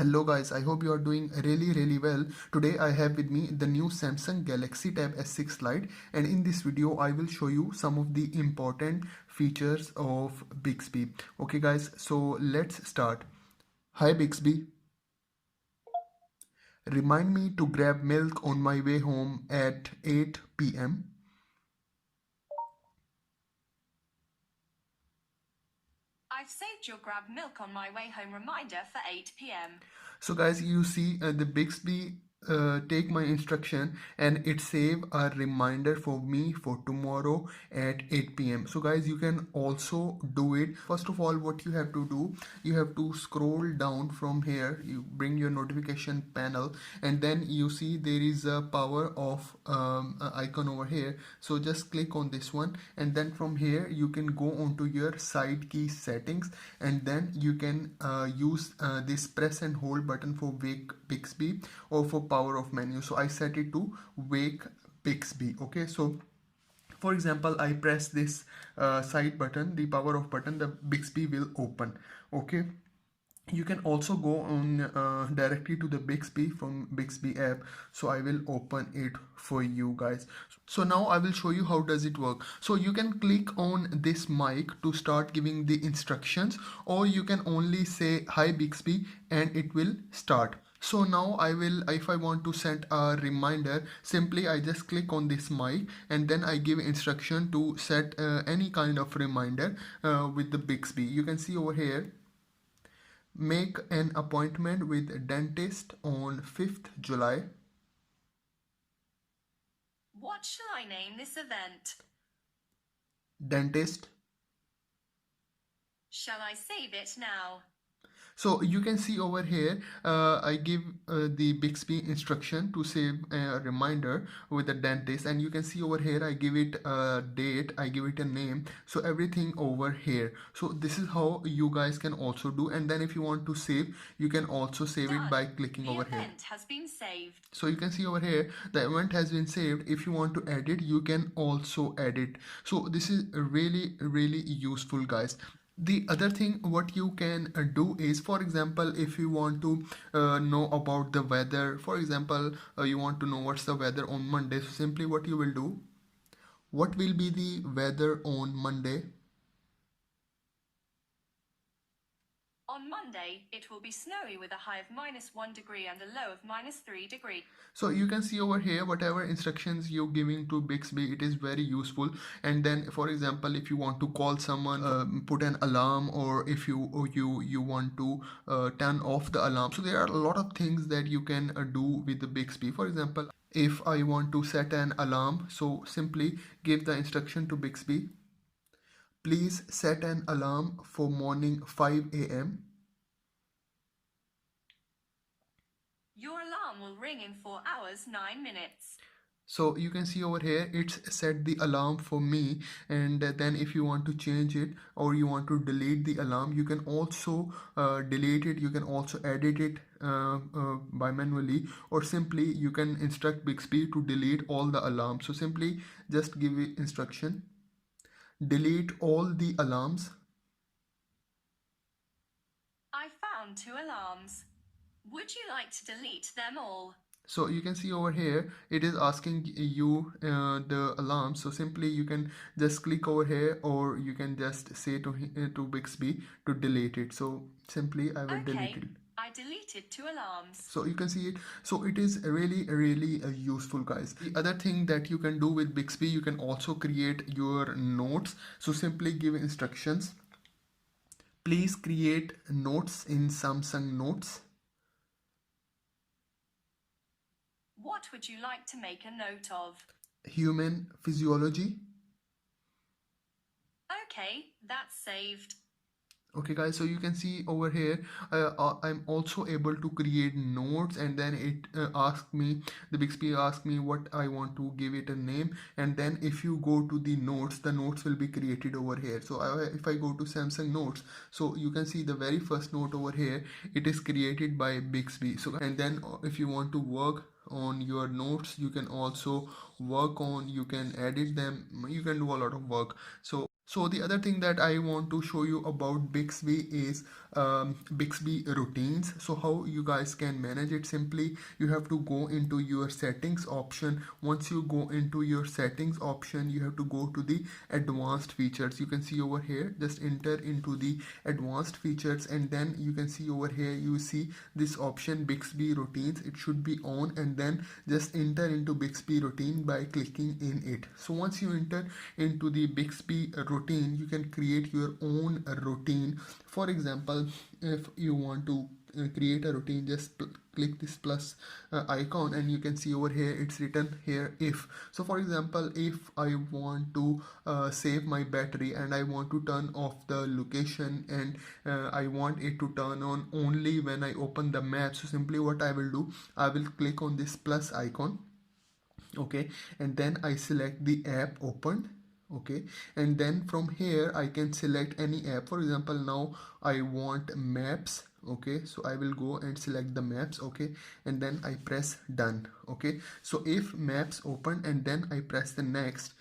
Hello guys, I hope you are doing really well. Today I have with me the new Samsung Galaxy Tab S6 Lite, and in this video I will show you some of the important features of Bixby. Okay guys, so let's start. Hi Bixby, remind me to grab milk on my way home at 8 p.m. I've saved your grab milk on my way home reminder for 8 p.m. So guys, you see the Bixby take my instruction and it save a reminder for me for tomorrow at 8 p.m. So guys, you can also do it. First of all, what you have to do, you have to scroll down from here, you bring your notification panel, and then you see there is a power off icon over here. So just click on this one, and then from here you can go onto your side key settings, and then you can use this press and hold button for wake Bixby or for power off menu. So I set it to wake Bixby. Okay, so for example, I press this side button, the power off button, the Bixby will open. Okay, you can also go on directly to the Bixby from Bixby app. So I will open it for you guys. So now I will show you how does it work. So you can click on this mic to start giving the instructions, or you can only say hi Bixby and it will start. So now if I want to set a reminder, simply I just click on this mic and then I give instruction to set any kind of reminder with the Bixby. You can see over here, make an appointment with dentist on 5th July. What shall I name this event? Dentist. Shall I save it now? So you can see over here, I give the Bixby instruction to save a reminder with the dentist, and you can see over here I give it a date, I give it a name, so everything over here. So this is how you guys can also do, and then if you want to save, you can also save it by clicking over here. The event has been saved. So you can see over here the event has been saved. If you want to edit, you can also edit. So this is really useful guys. The other thing what you can do is, for example, if you want to know about the weather, for example, you want to know what's the weather on Monday, so simply what you will do, what will be the weather on Monday? On Monday, it will be snowy with a high of -1 degree and a low of -3 degree. So you can see over here whatever instructions you're giving to Bixby, it is very useful. And then for example, if you want to call someone, put an alarm, or if you want to turn off the alarm. So there are a lot of things that you can do with the Bixby. For example, if I want to set an alarm, so simply give the instruction to Bixby, please set an alarm for morning 5 a.m. Your alarm will ring in 4 hours 9 minutes. So you can see over here it's set the alarm for me, and then if you want to change it or you want to delete the alarm, you can also delete it, you can also edit it by manually, or simply you can instruct Bixby to delete all the alarms. So simply just give it instruction, delete all the alarms. I found 2 alarms. Would you like to delete them all? So you can see over here it is asking you the alarm. So simply you can just click over here, or you can just say to Bixby to delete it. So simply I will delete it. I deleted 2 alarms. So you can see it. So it is really useful guys. The other thing that you can do with Bixby, you can also create your notes. So simply give instructions, please create notes in Samsung Notes. What would you like to make a note of? Human physiology. Okay, that's saved. Okay guys, so you can see over here I'm also able to create notes, and then it asked me, the Bixby asked me what I want to give it a name, and then if you go to the notes will be created over here. So if I go to Samsung Notes, so you can see the very first note over here, it is created by Bixby. So and then if you want to work on your notes, you can also work on, you can edit them, you can do a lot of work. So So the other thing that I want to show you about Bixby is Bixby routines. So how you guys can manage it, simply you have to go into your settings option. Once you go into your settings option, you have to go to the advanced features. You can see over here, just enter into the advanced features, and then you can see over here, you see this option Bixby routines. It should be on, and then just enter into Bixby routine by clicking in it. So once you enter into the Bixby routine, you can create your own routine. For example, if you want to create a routine, just click this plus icon, and you can see over here it's written here if. So for example, if I want to save my battery and I want to turn off the location, and I want it to turn on only when I open the map, so simply what I will do, I will click on this plus icon, okay, and then I select the app opened, okay, and then from here I can select any app. For example, now I want maps, okay, so I will go and select the maps, okay, and then I press done, okay. So if maps open and then I press the next,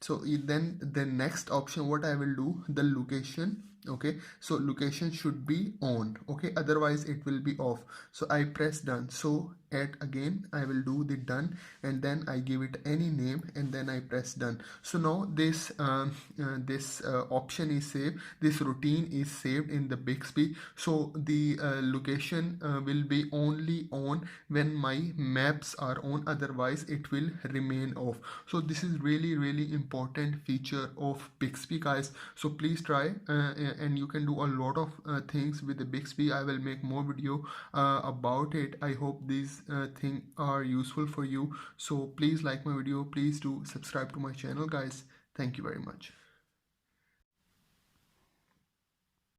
so then the next option what I will do, the location, okay, so location should be on, okay, otherwise it will be off. So I press done. So at again I will do the done, and then I give it any name, and then I press done. So now this option is saved, this routine is saved in the Bixby. So the location will be only on when my maps are on, otherwise it will remain off. So this is really important feature of Bixby, guys. So please try, and you can do a lot of things with the Bixby. I will make more video about it. I hope these things are useful for you. So please like my video, please do subscribe to my channel, guys. Thank you very much.